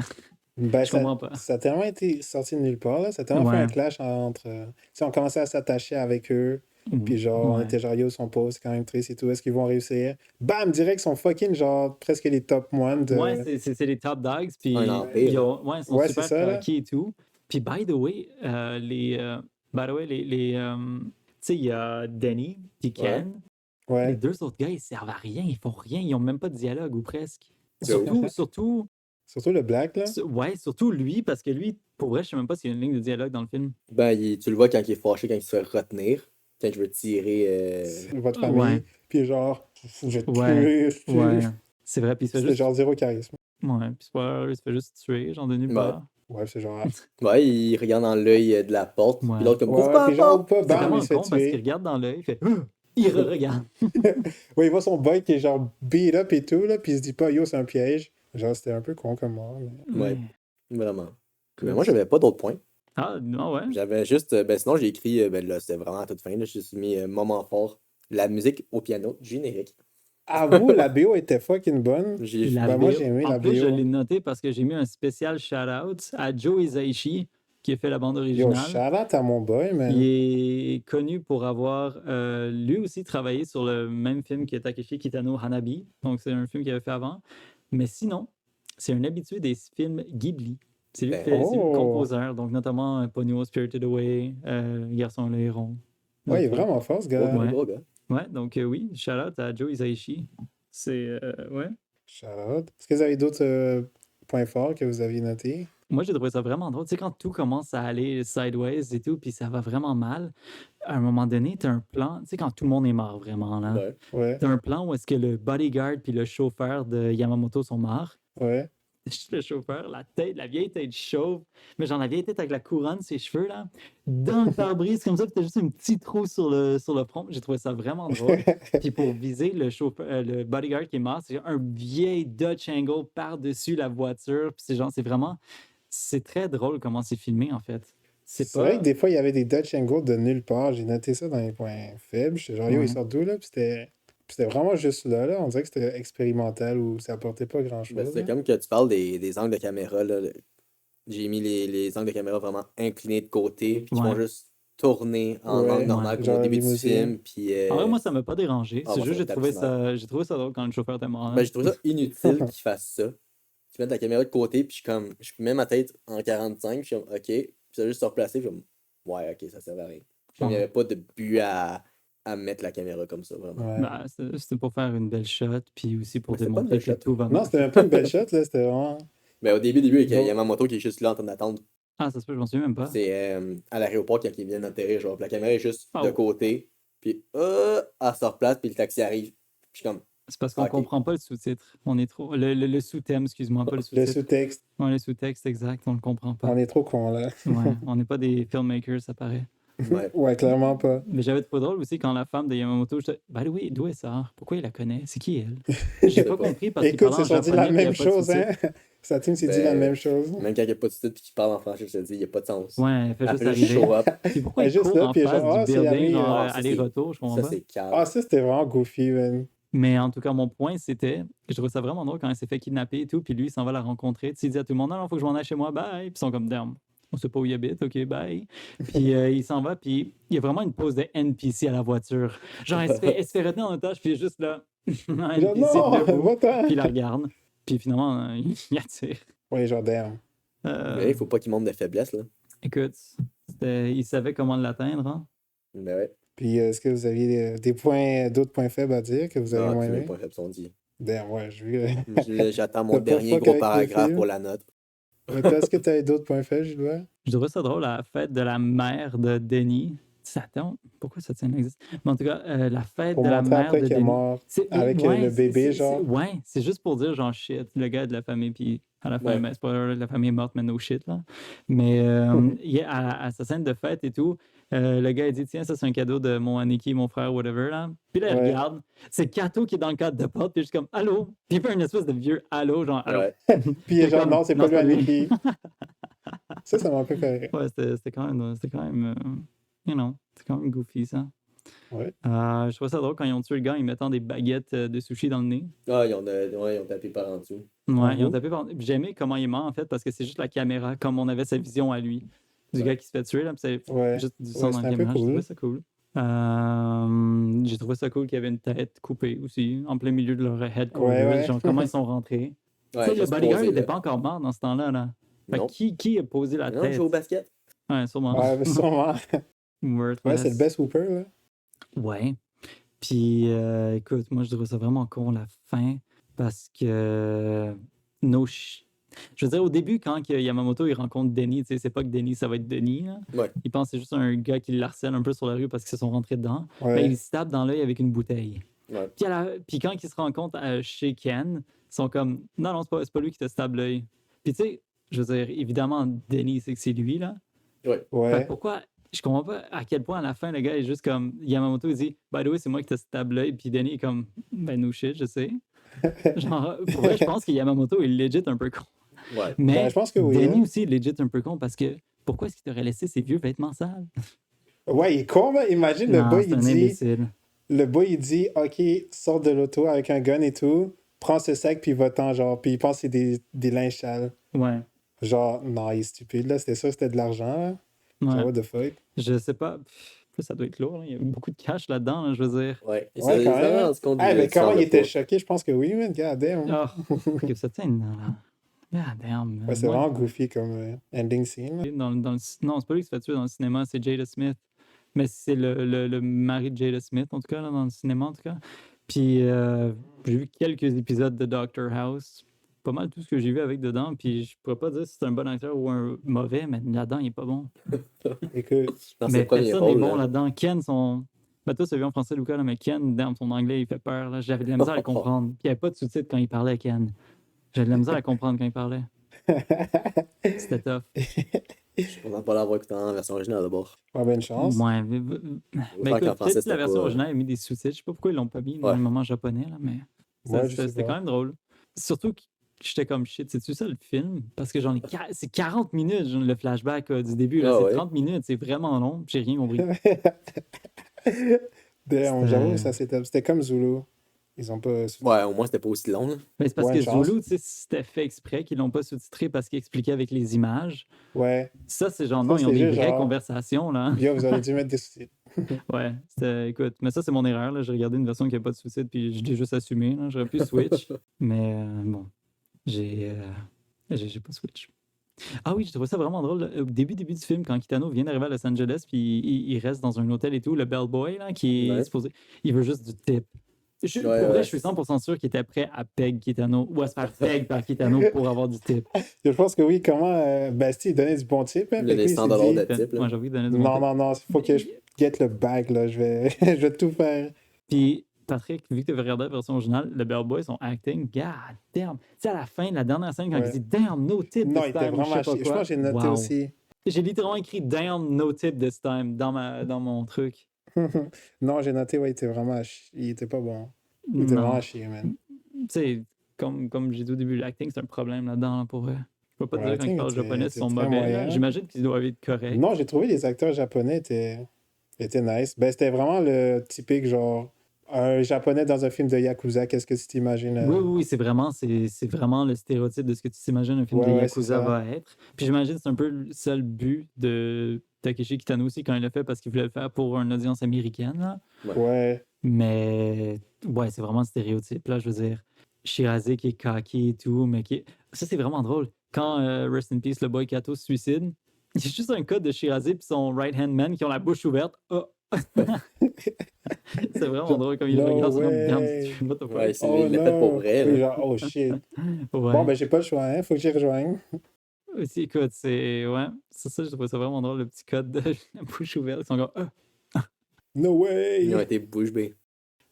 Ben, Je comprends pas. ça a tellement été sorti de nulle part, là. Ça a tellement fait Ouais. un clash entre. Tu sais, on commençait à s'attacher avec eux. Puis genre, on Ouais. était genre, yo, son post, c'est quand même triste et tout. Est-ce qu'ils vont réussir? Bam! Direct, ils sont fucking, genre, presque les top one de. Ouais, c'est les top dogs, puis Un empire. ils sont Ouais, c'est super ça, là. cocky et tout. Puis, by the way, tu sais, il y a Danny puis Ken. Les Ouais. deux autres gars, ils servent à rien, ils font rien, ils ont même pas de dialogue ou presque. Joe. Surtout, Surtout le black, là. ouais, surtout lui, parce que lui, pour vrai, je sais même pas s'il y a une ligne de dialogue dans le film. Ben, tu le vois quand il est fâché, quand il se fait retenir. Quand je veux tirer. Votre famille. Ouais. Puis genre, je vais te Ouais. tuer. Ouais, c'est vrai, puis il se fait C'était juste. genre zéro charisme. Ouais, puis c'est pas il se fait juste tuer, genre de nulle Ouais. part. Ouais, c'est genre. Ouais, il regarde dans l'œil de la porte. Ouais. Puis l'autre, comme Ouais, cours pas à puis la genre, porte. pas, C'est bam, vraiment il se fait con parce qu'il tuer. regarde dans l'œil, il fait il regarde. Ouais, il voit son boy qui est genre beat up et tout, là, puis il se dit pas, yo, c'est un piège. Genre, c'était un peu con comme moi. Mais... Ouais, vraiment. Mais moi, j'avais pas d'autres points. Ah, non, ouais. J'avais juste. Ben, sinon, j'ai écrit. Ben là, c'était vraiment à toute fin. Là, j'ai juste mis moment fort. La musique au piano, générique. Avoue, la BO était fucking bonne. La Ben, moi, BO. j'ai aimé En la plus, je BO. l'ai noté parce que j'ai mis un spécial shout-out à Joe Hisaishi qui a fait la bande Yo, originale. shout out à mon boy, man. Il est connu pour avoir lui aussi travaillé sur le même film que Takeshi Kitano Hanabi. Donc, c'est un film qu'il avait fait avant. Mais sinon, c'est un habitué des films Ghibli. C'est lui, c'est lui le Oh. compositeur. Donc, notamment Ponyo, Spirited Away, Garçon le héron. Ouais, il est Donc, vraiment fort, ce gars. Ouais. Gros gars. Ouais, donc oui, shout out à Joe Hisaishi. C'est, ouais. Shout out. Est-ce que vous avez d'autres points forts que vous aviez notés? Moi, j'ai trouvé ça vraiment drôle. Tu sais, quand tout commence à aller sideways et tout, puis ça va vraiment mal, à un moment donné, t'as un plan, tu sais, quand tout le monde est mort vraiment, là, Ouais. Ouais, t'as un plan où est-ce que le bodyguard puis le chauffeur de Yamamoto sont morts. ouais. Le chauffeur, la vieille tête chauve, mais genre la vieille tête avec la couronne, ses cheveux, là, dans le pare-brise, comme ça, puis t'as juste un petit trou sur le front. J'ai trouvé ça vraiment drôle. Puis pour viser le chauffeur, le bodyguard qui est mort, c'est un vieil Dutch angle par-dessus la voiture. Puis c'est genre, c'est très drôle comment c'est filmé, en fait. C'est vrai que des fois, il y avait des Dutch angles de nulle part. J'ai noté ça dans les points faibles. J'étais genre, yo, Ouais. ils sortent d'où, là? Puis c'était vraiment juste là. On dirait que c'était expérimental ou ça apportait pas grand-chose. Ben, c'est là. comme que tu parles des angles de caméra. Là. J'ai mis les angles de caméra vraiment inclinés de côté, puis qui vont Ouais. juste tourner en Ouais, angle normal comme genre au début du limousine. film. Puis, En vrai, moi, ça m'a pas dérangé. Ah, C'est moi, juste, ça m'a tapé j'ai trouvé ça drôle quand le chauffeur était mort. Hein. ben, j'ai trouvé ça inutile qu'ils fassent ça. Qu'ils mettent la caméra de côté, puis je mets ma tête en 45, puis je suis comme, OK. Puis ça juste se replacer, puis je suis comme, ouais, OK, ça servait à rien. Il n'y Ouais. avait pas de but à mettre la caméra comme ça, vraiment. Ouais. Ben, c'était pour faire une belle shot, puis aussi pour Mais c'était pas une démontrer belle que shot. tout va Non, mal. c'était même pas une belle shot, là. C'était vraiment. Mais au début, il y a Bon. Yamamoto qui est juste là en train d'attendre. Ah, ça se peut, je m'en souviens même pas. C'est à l'aéroport quand ils viennent d'atterrir, genre, puis la caméra est juste de Oh. côté, puis elle se replace, puis le taxi arrive. Puis je suis comme, C'est parce qu'on ok. comprend pas le sous-titre. On est trop. Le sous-thème, excuse-moi, pas le Le sous-titre. sous-texte, Ouais, le sous-texte, exact, on le comprend pas. on est trop cons, là. Ouais, on n'est pas des filmmakers, ça paraît. Ouais. Ouais, clairement pas. Mais j'avais trouvé drôle aussi quand la femme de Yamamoto, je by the way, d'où est ça? Pourquoi il la connaît? C'est qui elle? J'ai sais pas pas. compris parce qu'il Écoute, parlait c'est en sorti japonais la puis il y a même pas de chose, hein? sous-titres. Sa team s'est dit la Ben, même chose. Même quand il n'y a pas de sous-titres puis qu'il parle en français, je te dis, il n'y a pas de sens. Ouais, elle fait Elle juste fait juste arriver. show up. Puis pourquoi Elle il est juste court là, en puis face genre, du ah, c'est building, Yami. genre Ah, ça, aller-retour, je comprends Ça, pas. c'est calme. Ah, ça, c'était vraiment goofy, man. Mais en tout cas, mon point, c'était que je trouvais ça vraiment drôle quand elle s'est fait kidnapper et tout, puis lui, il s'en va la rencontrer. Tu sais, il dit à tout le monde, non, non, faut que je m'en aille chez moi, bye. Puis ils sont comme, damn, on sait pas où il habite, ok, bye. Puis il s'en va, puis il y a vraiment une pause de NPC à la voiture. Genre, elle se fait retenir en otage, puis il est juste là, un Genre, NPC non, debout, va-t'en. puis il la regarde. Puis finalement, il attire. Ouais, genre, damn. Mais il faut pas qu'il montre de faiblesse, là. Écoute, il savait comment l'atteindre, hein? Ben ouais. Puis, est-ce que vous aviez d'autres points faibles à dire que vous avez Non, moins tous mes aimé? points faibles sont dit. Damn, ouais, je vu. J'attends mon T'as pas dernier fuck gros avec le paragraphe film? pour la note. Mais toi, est-ce que tu as d'autres points faibles, Gilbert? Je trouvais ça drôle, la fête de la mère de Denis. Attends, pourquoi cette scène existe? Mais en tout cas, la fête Pour de la montrer mère après de qu'il est Denis. mort C'est- avec ouais, le bébé, c'est- genre. Ouais, c'est juste pour dire, genre, shit, le gars est de la famille, puis à la fin, Ouais. ben, spoiler, la famille est morte, mais no shit, là. Mais à sa scène de fête et tout, le gars, il dit, tiens, ça, c'est un cadeau de mon Aniki, mon frère, whatever, là. Puis là, il Ouais. regarde, c'est Kato qui est dans le cadre de porte, puis juste comme, allô? Puis il fait une espèce de vieux allô, genre, allô? Ouais. Puis, il est T'es genre, comme, non, c'est non, pas lui, c'est pas lui. Aniki. Ça m'a un peu fait rire. Ouais, c'était quand même, c'est quand même goofy, ça. Ouais. Je trouvais ça drôle quand ils ont tué le gars, ils mettant des baguettes de sushi dans le nez. Ah, ils ont tapé par en dessous. Ouais, ils ont Mhm. tapé par... J'ai aimé comment il est mort, en fait, parce que c'est juste la caméra, comme on avait sa vision à lui, du Ouais. gars qui se fait tuer, là, puis c'est Ouais. juste du Ouais, sang dans c'était la un peu caméra. J'ai cool. trouvé ça cool. J'ai trouvé ça cool qu'il y avait une tête coupée aussi, en plein milieu de leur headquarters. Ouais, ouais. Genre, comment ils sont rentrés. Ouais, Tu sais, le juste bodyguard, posé, il était là. pas encore mort dans ce temps-là, là. Fait que Non. qui a posé la Non, tête? je joue au basket. Ouais, sûrement. Ouais, mais sûrement. Ouais, c'est Worthless. le best Hooper, là. Ouais. Puis, écoute, moi, je trouve ça vraiment con, la fin, parce que... Je veux dire, au début, quand que Yamamoto, il rencontre Denis, tu sais, c'est pas que Denis, ça va être Denis, là. Ouais. Il pense que c'est juste un gars qui l'harcèle un peu sur la rue parce qu'ils se sont rentrés dedans. Ouais. Ben, il se tape dans l'œil avec une bouteille. Ouais. Puis quand ils se rencontrent chez Ken, ils sont comme, non, non, c'est pas lui qui te tape l'œil. Puis tu sais, je veux dire, évidemment, Denis sait que c'est lui, là. Ouais. Fait que Ouais. pourquoi... Je comprends pas à quel point à la fin le gars est juste comme Yamamoto il dit by the way c'est moi qui te stab l'œil puis Denis est comme ben no shit je sais. Genre pour vrai je pense que Yamamoto est legit un peu con. Ouais. Mais Ben, je pense que oui, Denis hein. aussi est legit un peu con parce que pourquoi est-ce qu'il t'aurait laissé ses vieux vêtements sales? Ouais, il est con, mais imagine, le Non, boy, c'est il un dit... imbécile. Le boy, il dit, OK, sors de l'auto avec un gun et tout, prends ce sac, puis va-t'en, genre. Puis il pense que c'est des linges sales. Ouais. Genre, non, il est stupide, là. C'était ça, c'était de l'argent, là. Genre, Ouais. what the fuck? Je sais pas. Pff, ça doit être lourd. Là. Il y a beaucoup de cash là-dedans, là, je veux dire. Ouais. Et Ouais, ça, quand ils même. se rendent compte Ah, du mais comment sang il de était poids. choqué? Je pense que oui, man. God damn. Oh, que cette scène là. God damn. Ouais, c'est Moi, vraiment goofy comme ending scene, là. non, c'est pas lui qui se fait tuer dans le cinéma, c'est Jada Smith. Mais c'est le mari de Jada Smith, en tout cas, là, dans le cinéma, en tout cas. Puis j'ai vu quelques épisodes de Doctor House. Pas mal tout ce que j'ai vu avec dedans. Puis je pourrais pas dire si c'est un bon acteur ou un mauvais, mais là-dedans, il est pas bon. Écoute, Dans ses Mais premiers personne n'est rôles, bon là. là-dedans. Ken, son. Ben, toi, c'est vu en français, Lucas, là, mais Ken, dans son anglais, il fait peur. Là. J'avais de la misère à le comprendre. Puis il n'y avait pas de sous-titres quand il parlait, Ken. J'avais de la misère à comprendre quand il parlait. C'était tough. Je suis content de pas l'avoir écouté en version originale d'abord. pas bonne chance. Ouais, mais Autant écoute, qu'en français, peut-être que la c'était version pas. originale a mis des sous-titres. Je sais pas pourquoi ils l'ont pas mis dans Ouais. le moment japonais, là, mais Ouais, je sais c'était pas. quand même drôle. Surtout que j'étais comme shit, c'est-tu ça le film? Parce que j'en ai c'est 40 minutes genre, le flashback du début, là, Ah c'est ouais. 30 minutes, c'est vraiment long, j'ai rien compris. Damn, C'était- j'avoue, ça c'était comme Zulu. Ils ont pas. Ouais, au moins, c'était pas aussi long, là. Mais c'est parce Ouais, que une chance. Zulu, tu sais, c'était fait exprès qu'ils l'ont pas sous-titré parce qu'ils expliquaient avec les images. Ouais. Ça, c'est genre, Ça, non, ils ont c'est des juste vraies genre- conversations, là. Yo, vous auriez dû mettre des sous-titres. Ouais, écoute, mais ça, c'est mon erreur, là. J'ai regardé une version qui n'a pas de sous-titres, puis je l'ai juste assumé, là. J'aurais pu switch, mais bon, j'ai pas switch. Ah oui, j'ai trouvé ça vraiment drôle. Au début du film, quand Kitano vient d'arriver à Los Angeles, puis il reste dans un hôtel et tout, le bellboy, là, qui est Ouais. supposé... Il veut juste du tip. Pour Ouais, vrai, ouais. je suis 100% sûr qu'il était prêt à peg Kitano ou à se faire peg par Kitano pour avoir du tip. Je pense que oui, comment Basti il donnait du bon type, hein, Il fait a que des lui, il s'est 100$ de dit type, là. Moi, j'avoue, il donnait du bon non, tip. non, non, il faut que je get le bag, là. Je vais, je vais tout faire. Puis, Patrick, vu que tu avais regardé la version originale, le Bellboy, son acting, god damn. Tu sais, à la fin, la dernière scène, quand il Ouais. dit damn, no tip Non, this il était time, ou je sais vraiment pas chier. Je pense quoi. que j'ai noté Wow. aussi. J'ai littéralement écrit damn, no tip this time dans mon truc. Non, j'ai noté, ouais, il était vraiment il était pas bon. Il était vraiment Non. chier, man. Tu sais, comme j'ai dit au début, l'acting, c'est un problème là-dedans, là, pour vrai. Je peux pas te Ouais, dire quand ils l'acting parlent japonais, ils était sont très mauvais. Là. moyen. J'imagine qu'ils doivent être corrects. Non, j'ai trouvé les acteurs japonais étaient nice. Ben, c'était vraiment le typique, genre, un japonais dans un film de Yakuza, qu'est-ce que tu t'imagines? Oui, c'est vraiment le stéréotype de ce que tu t'imagines un film Ouais, de ouais, c'est Yakuza ça. va être. Puis j'imagine que c'est un peu le seul but de Takeshi Kitano aussi quand il l'a fait parce qu'il voulait le faire pour une audience américaine. Là. Ouais. Mais ouais, c'est vraiment le stéréotype. Là, je veux dire, Shirase qui est cocky et tout, mais qui est... Ça, c'est vraiment drôle. Quand Rest in Peace, le boy Kato se suicide, il y a juste un code de Shirase et son right-hand man qui ont la bouche ouverte. Oh! C'est vraiment Genre, drôle comme il le no regarde, c'est comme damn, way. what the Ouais, fuck. Oh il l'a fait pour non. vrai, Oui, là. genre, oh shit. Bon, Ouais. ben, j'ai pas le choix, hein. Faut que j'y rejoigne. Aussi, écoute, c'est. Ouais, c'est ça, je trouve ça vraiment drôle, le petit code de la bouche ouverte. Ils sont comme. No Ils ont way. été bouche bée.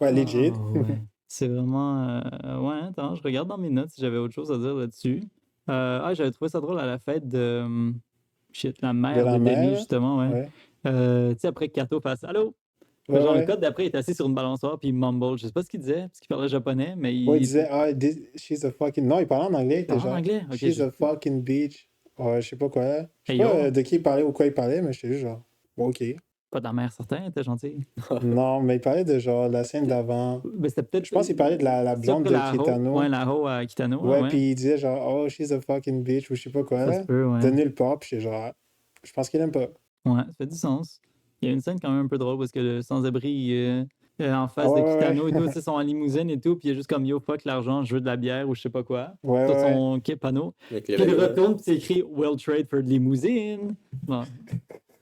Ouais, legit. Ouais. C'est vraiment. Ouais, attends, je regarde dans mes notes si j'avais autre chose à dire là-dessus. J'avais trouvé ça drôle à la fête de. Shit, la De mère la de Denis, mer. justement, ouais. Ouais. Tu sais, après que Kato fasse Allô? Mais Ouais, genre, le ouais. code d'après, il est assis sur une balançoire, puis il mumble. Je sais pas ce qu'il disait, parce qu'il parlait japonais, mais Ouais, il il disait, ah, she's a fucking. Non, il parlait en anglais. Il était parlait en genre, anglais. Ok, she's a fucking bitch. Ouais, je sais pas quoi. Je sais Hey pas yo, de qui il parlait ou quoi il parlait, mais j'étais juste genre, bon, ok. pas de la mère, certain, t'es gentil. Non, mais il parlait de genre la scène d'avant. Ben, c'était peut-être. Je pense qu'il parlait de la C'est blonde après de la Ho. Kitano. Ouais, la Ho à Kitano, là, Ouais, ouais. puis il disait genre, oh, she's a fucking bitch ou je sais pas quoi, Ça se là. peut, ouais. De nulle part, puis j'étais genre, je pense qu'il aime pas. Ouais, ça fait du sens. Il y a une scène quand même un peu drôle parce que le sans-abri en Ah face de ouais, ouais, Kitano et tout, ouais. tu sais, sont en limousine et tout, puis il est juste comme yo, fuck l'argent, je veux de la bière ou je sais pas quoi, Ouais, sur ouais, son panneau. Avec Puis les il règles, là. retourne, puis c'est écrit Well trade for the limousine. Bon.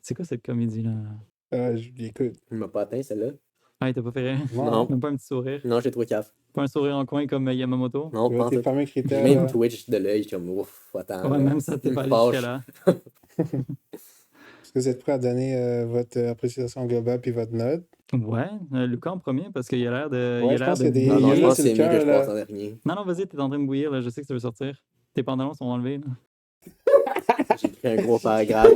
C'est quoi cette comédie-là? ouais. Écoute, Il m'a pas atteint, celle-là. Ah, il t'a pas fait rire? non. Non. Même pas un petit sourire? Non, j'ai trouvé caf. Pas un sourire en coin comme Yamamoto? Non, pas en Tes tout. fameux J'ai critères, même là. Twitch de l'œil, comme ouf, attends. Ouais, là. même ça, t'es Il pas me allé jusqu'à fâche. là. Est-ce que vous êtes prêts à donner votre appréciation globale puis votre note? Ouais, Lucas en premier parce qu'il a l'air de, Ouais, il a je l'air pense de qu'il y a des- Non, non, je là, bouillir. pense que c'est c'est le mieux que cœur, je là. passe en dernier. Non, vas-y, t'es en train de bouillir, là. Je sais que tu veux sortir. Tes pantalons sont enlevés, là. J'ai écrit un gros paragraphe.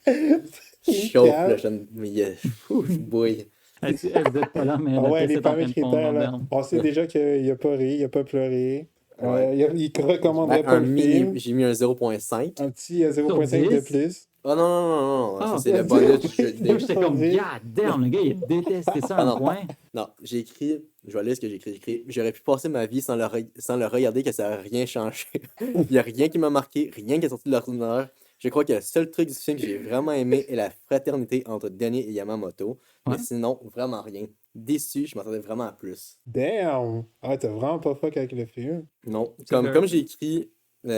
Je chauffe, là, je bouille. Vous êtes pas là, mais Ah la ouais, tête les est en fameux train de fondre critères, en là. berne. On sait déjà qu'il a pas ri, il a pas pleuré. Ouais. Il recommanderait Ben, pas le film. j'ai mis un 0.5. Un petit 0.5 Sur de 10? plus. Oh non, non, non, non, Ah, ça c'est le vas-y. bonus du jeu de Moi, dés. j'étais comme, Vas-y. god damn, le gars, il a détesté ça à Ah un non. point. Non, j'ai écrit, je vais lire ce que j'ai écrit. J'aurais pu passer ma vie sans le regarder, que ça n'a rien changé. Il n'y a rien qui m'a marqué, rien qui est sorti de l'ordinaire. Je crois que le seul truc du film que j'ai vraiment aimé est la fraternité entre Denny et Yamamoto. Ouais. Mais sinon, vraiment rien. Déçu, je m'attendais vraiment à plus. Damn! Ah, t'as vraiment pas fuck avec le film. Non, C'est comme, fair. comme j'ai écrit, tu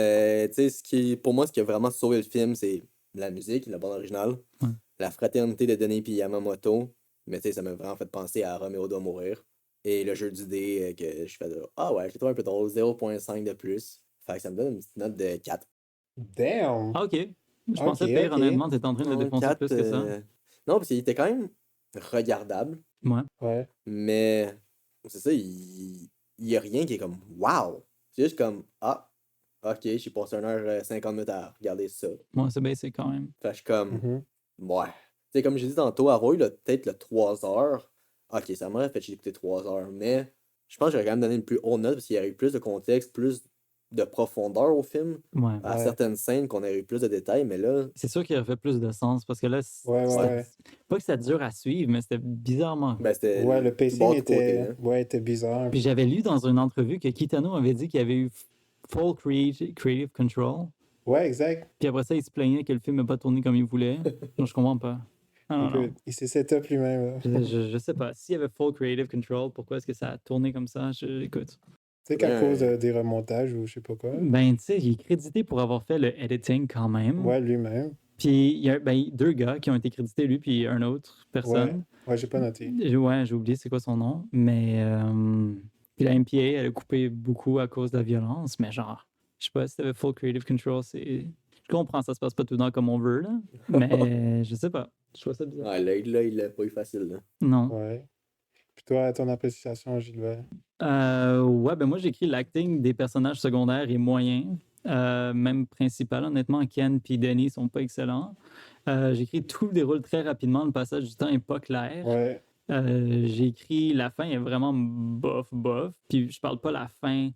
sais, pour moi, ce qui a vraiment sauvé le film, c'est la musique, la bande originale, Ouais. la fraternité de Denny et Yamamoto. Mais tu sais, ça m'a vraiment fait penser à Roméo doit mourir. Et le jeu du dé que je fais de ah ouais, je l'ai trouvé un peu drôle, 0.5 de plus. Fait que ça me donne une petite note de 4. Damn! Ah, ok. Je Ok, pensais pire, ok. honnêtement, t'es en train de le Non, défoncer 4, plus que ça. non, parce qu'il était quand même regardable. Ouais. Ouais. Mais c'est ça, il y a rien qui est comme wow. C'est juste comme ah, ok, j'ai passé 1h50 minutes à regarder ça. Moi, c'est basic quand même. Fait que je suis comme Mhm. ouais. Tu sais, comme j'ai dit tantôt, Arroy, peut-être le 3 heures. Ok, ça m'aurait fait chier d'écouter 3 heures, mais je pense que j'aurais quand même donné une plus haute note parce qu'il y aurait eu plus de contexte, plus de profondeur au film. Ouais. À Ouais. certaines scènes qu'on aurait eu plus de détails, mais là, C'est sûr qu'il aurait fait plus de sens parce que là, Ouais, c'était ouais. pas que c'était dur à suivre, mais c'était bizarrement. ben c'était Ouais, le tout pacing bord du côté. était... Hein. Ouais, était bizarre. Puis j'avais lu dans une entrevue que Kitano avait dit qu'il avait eu full creative control. Ouais, exact. Puis après ça, il se plaignait que le film n'a pas tourné comme il voulait. Non, je comprends pas. Non, non, non. Écoute, il s'est set up lui-même, là. Je sais pas. S'il y avait full creative control, pourquoi est-ce que ça a tourné comme ça? Écoute. C'est qu'à Ouais. cause des remontages ou je sais pas quoi. Ben, tu sais, il est crédité pour avoir fait le editing quand même. Ouais, lui-même. Puis il y a deux gars qui ont été crédités, lui, puis une autre Ouais, personne. ouais, j'ai pas noté. Ouais, j'ai oublié c'est quoi son nom. Mais puis la MPA, elle a coupé beaucoup à cause de la violence. Mais genre, je sais pas si t'avais full creative control. Je comprends, ça se passe pas tout le temps comme on veut, là. Mais je sais pas. Je trouve ça bizarre. Ouais, là, il l'a pas eu facile, là. Non. Ouais. Puis toi, ton appréciation, Gilbert? Ouais, ben moi, j'écris l'acting des personnages secondaires est moyen. Même principal, honnêtement, Ken et Denny sont pas excellents. J'écris tout déroule très rapidement, le passage du temps est pas clair. Ouais. J'ai écrit la fin est vraiment bof. Puis je parle pas la fin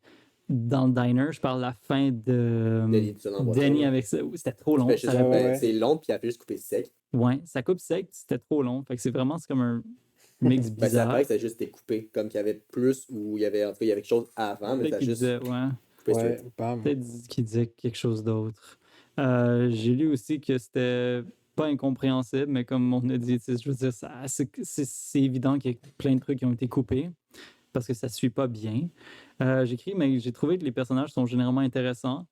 dans le diner, je parle la fin de Denny tout seul en voiture, Denny là. avec ça. C'était trop long. Fait juste- Ça aurait- ouais. c'est long, puis il a fait juste couper sec. Ouais, ça coupe sec, c'était trop long. Fait que c'est comme un mix Ben, ça bizarre. paraît que ça a juste été coupé. Comme qu'il y avait plus, ou il y avait, en tout cas, il y avait quelque chose avant, mais Peut-être ça a qu'il juste disait, ouais. coupé Ouais, straight. bam. Peut-être qu'il disait quelque chose d'autre. J'ai lu aussi que c'était pas incompréhensible, mais comme on a dit, je veux dire, c'est évident qu'il y a plein de trucs qui ont été coupés parce que ça suit pas bien. J'écris, mais j'ai trouvé que les personnages sont généralement intéressants.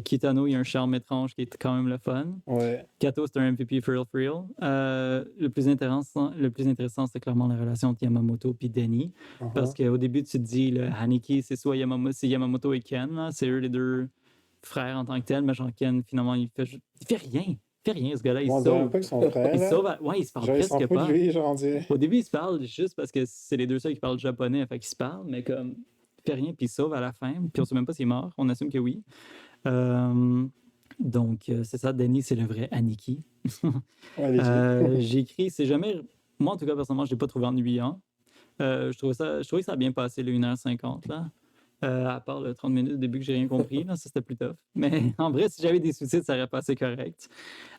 Kitano, il y a un charme étrange qui est quand même le fun. Ouais. Kato, c'est un MVP for real. Le plus intéressant, c'est clairement la relation entre Yamamoto et Denny. Parce Uh-huh. qu'au début, tu te dis, le Haniki, c'est soit Yamamoto et Ken, là. C'est eux les deux frères en tant que tels, mais genre Ken, finalement, il fait rien. Il fait rien, ce gars-là. Il On se dirait un sauve. peu que son frère, Il se là. sauve. Ouais, il se parle Genre, ils s'en presque foutent pas. de lui, genre, on dirait. Au début, il se parle juste parce que c'est les deux seuls qui parlent japonais, fait qu'ils se parlent, mais comme, il fait rien, puis il se sauve à la fin. Puis on sait même pas s'il est mort. On assume que oui. Donc, c'est ça, Denny, c'est le vrai Aniki. Ouais, legit. J'ai écrit, c'est jamais. Moi, en tout cas, personnellement, je l'ai pas trouvé ennuyant. Je trouvais que ça a bien passé, le 1h50, là. À part le 30 minutes au début que j'ai rien compris, là, ça c'était plus tough. Mais en vrai, si j'avais des sous-titres, ça aurait passé correct.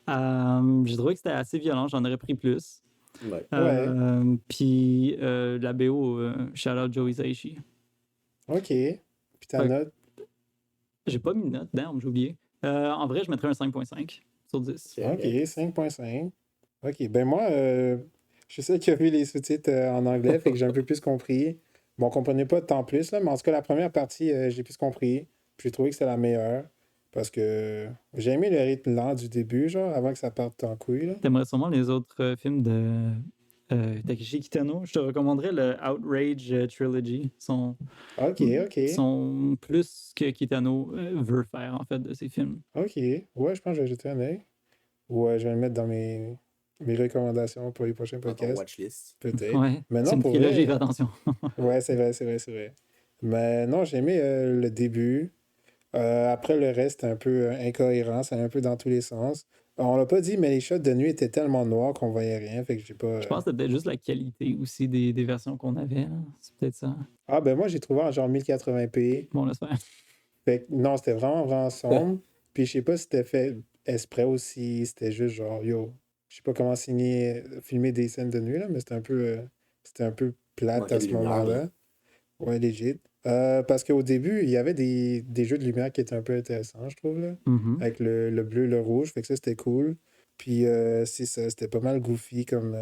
J'ai trouvé que c'était assez violent, j'en aurais pris plus. Ouais. Ouais. Puis la BO, shout out Joe Hisaishi. OK. Puis ta Fait que- note? J'ai pas mis de note, damn, j'ai oublié. En vrai, je mettrais un 5.5 sur 10. Ok. OK, 5.5. OK, ben moi, je suis sûr qu'il a vu les sous-titres en anglais, fait que j'ai un peu plus compris. Bon, on comprenait pas tant plus, là, mais en tout cas, la première partie, j'ai plus compris. Puis j'ai trouvé que c'était la meilleure. Parce que j'ai aimé le rythme lent du début, genre, avant que ça parte en couille, là. T'aimerais sûrement les autres films de Takeshi Kitano. Je te recommanderais le Outrage Trilogy. OK, OK. Sont plus que Kitano veut faire, en fait, de ses films. OK. Ouais, je pense que je vais jeter un œil. Ouais, je vais le mettre dans mes recommandations pour les prochains Dans ton podcasts. watchlist. Peut-être. Ouais, Mais c'est non, une pour trilogie, vrai. fais attention. Ouais, c'est vrai. Mais non, j'ai aimé le début. Après, le reste, c'est un peu incohérent, c'est un peu dans tous les sens. On l'a pas dit, mais les shots de nuit étaient tellement noirs qu'on voyait rien, fait que j'ai pas... Je pense que c'était peut-être juste la qualité aussi des versions qu'on avait, là. C'est peut-être ça. Ah, ben moi, j'ai trouvé en genre 1080p. Bon, on laisse faire. Fait que non, c'était vraiment sombre. Puis je sais pas si c'était fait exprès aussi, c'était juste genre, yo, je sais pas comment filmer des scènes de nuit, là, mais c'était un peu plate Manquait à de ce lumière, moment-là. là. Ouais, legit. Parce qu'au début, il y avait des jeux de lumière qui étaient un peu intéressants, je trouve, là. Mhm. Avec le bleu, le rouge, fait que ça, c'était cool. Puis c'est ça, c'était pas mal goofy comme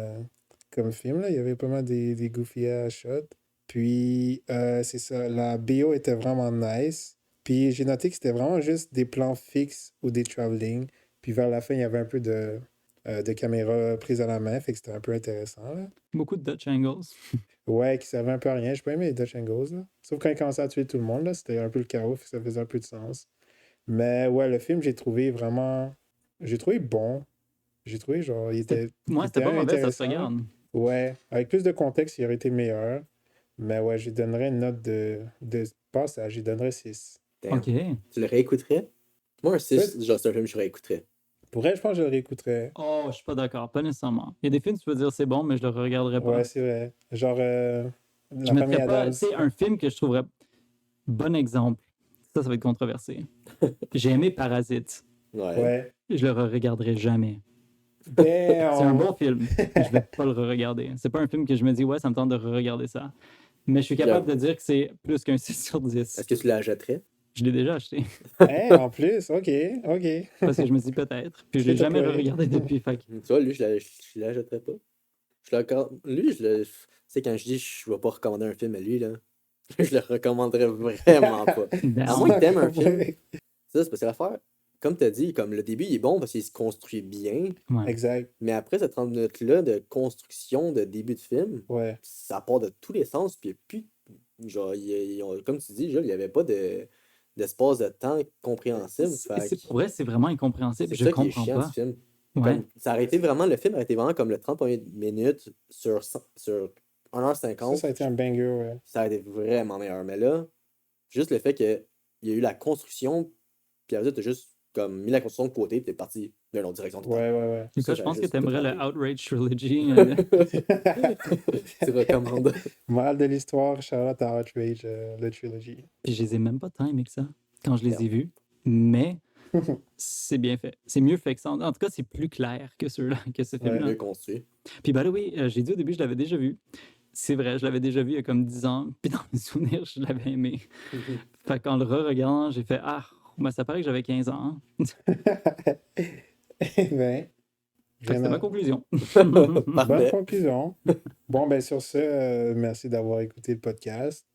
film, là. Il y avait pas mal des goofy à shot. Puis c'est ça, la BO était vraiment nice. Puis j'ai noté que c'était vraiment juste des plans fixes ou des travelling. Puis vers la fin, il y avait un peu de caméra prise à la main, fait que c'était un peu intéressant, là. Beaucoup de Dutch angles. Ouais, qui servait un peu à rien. J'ai pas aimé les Dutch Angles, là. Sauf quand il commençait à tuer tout le monde, là, c'était un peu le chaos, fait que ça faisait un peu de sens. Mais ouais, le film, j'ai trouvé vraiment... J'ai trouvé bon. J'ai trouvé, genre, il était C'était pas mauvais, ça se intéressant. regarde. Ouais, avec plus de contexte, il aurait été meilleur. Mais ouais, j'y donnerais une note de passage, j'y donnerais 6. Damn. Ok. Tu le réécouterais? Moi, un 6, Ouais. genre, c'est un film que je réécouterais. Pour elle, je pense que je le réécouterais. Oh, je suis pas d'accord, pas nécessairement. Il y a des films, tu peux dire c'est bon, mais je le regarderai pas. Ouais, c'est vrai. Genre, Je La famille mettrais pas, Adams. tu sais, un film que je trouverais bon exemple. Ça va être controversé. J'ai aimé Parasite. Ouais. Ouais. Je le regarderai jamais. C'est un Damn! bon film. Je vais pas le re-regarder. C'est pas un film que je me dis, ouais, ça me tente de re-regarder ça. Mais je suis capable de dire que c'est plus qu'un 6 sur 10. Est-ce que tu la jetterais? Je l'ai déjà acheté. Hein, en plus, ok. Parce que je me dis peut-être. Puis je l'ai Est-ce que t'as jamais pleuré? re-regardé depuis. Fait que Tu vois, lui, je la jetterais pas. Lui, tu sais, quand je dis je vais pas recommander un film à lui, là, je le recommanderais vraiment pas. À down. moins que t'aimes un film. Ouais. Ça, c'est parce que l'affaire. comme tu as dit, comme le début, il est bon parce qu'il se construit bien, Ouais. Exact. mais après cette 30 minutes-là de construction de début de film, Ouais. ça part de tous les sens, puis puis genre, comme tu dis, Jules, il n'y avait pas d'espace de temps compréhensible. Fait que Pour vrai, c'est vraiment incompréhensible. c'est Je ça qui est comprends chiant du pas. film. Ouais. Comme, ça aurait été vraiment, le film aurait été vraiment comme le 30 premières minutes sur 1h50. Ça a été un banger, ouais. Ça a été vraiment meilleur. Mais là, juste le fait qu'il y a eu la construction, puis après, tu as juste comme mis la construction de côté, puis t'es parti dans l'autre direction. tout le temps. Ouais, ouais, ouais. Lucas, Ça, je ça a pense que juste t'aimerais tout le raté. Outrage Trilogy. Tu recommandes. Morale de l'histoire, Charlotte à Outrage, le trilogy. Puis je les ai même pas tant aimés que ça quand je les ai Merde. vus. Mais c'est bien fait. C'est mieux fait que ça. En tout cas, c'est plus clair que ceux-là, que ce film-là. Mieux construit. Puis by the way, j'ai dit au début, je l'avais déjà vu. C'est vrai, je l'avais déjà vu il y a comme 10 ans. Puis dans mes souvenirs, je l'avais aimé. Fait qu'en le re-regardant, j'ai fait ah, ben, ça paraît que j'avais 15 ans. Ben, Fait que c'était ma conclusion. bonne Parfait. conclusion. Bon, ben sur ce, merci d'avoir écouté le podcast.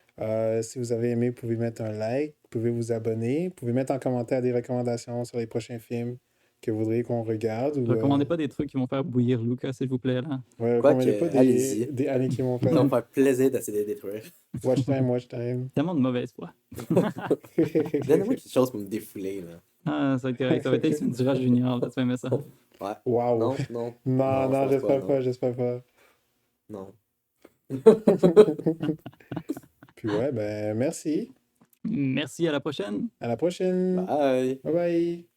Si vous avez aimé, vous pouvez mettre un like, vous pouvez vous abonner, vous pouvez mettre en commentaire des recommandations sur les prochains films que vous voudriez qu'on regarde. Ou, Recommandez pas des trucs qui vont faire bouillir Lucas, s'il vous plaît. Là. ouais, Quoique, recommandez pas allez-y. des années qui vont Ça va me faire faire plaisir d'essayer de les détruire. watch time, watch time. Tellement de mauvaise foi. Donnez-moi quelque chose pour me défouler, là. Ah, ça va être correct. Ça va être Ace Ventura Junior. Là, tu vas aimer ça. Ouais. Wow. Non, Non, non. non, je pense j'espère non. pas, j'espère pas. Non. Puis ouais, ben merci. Merci, à la prochaine. À la prochaine. Bye. Bye bye.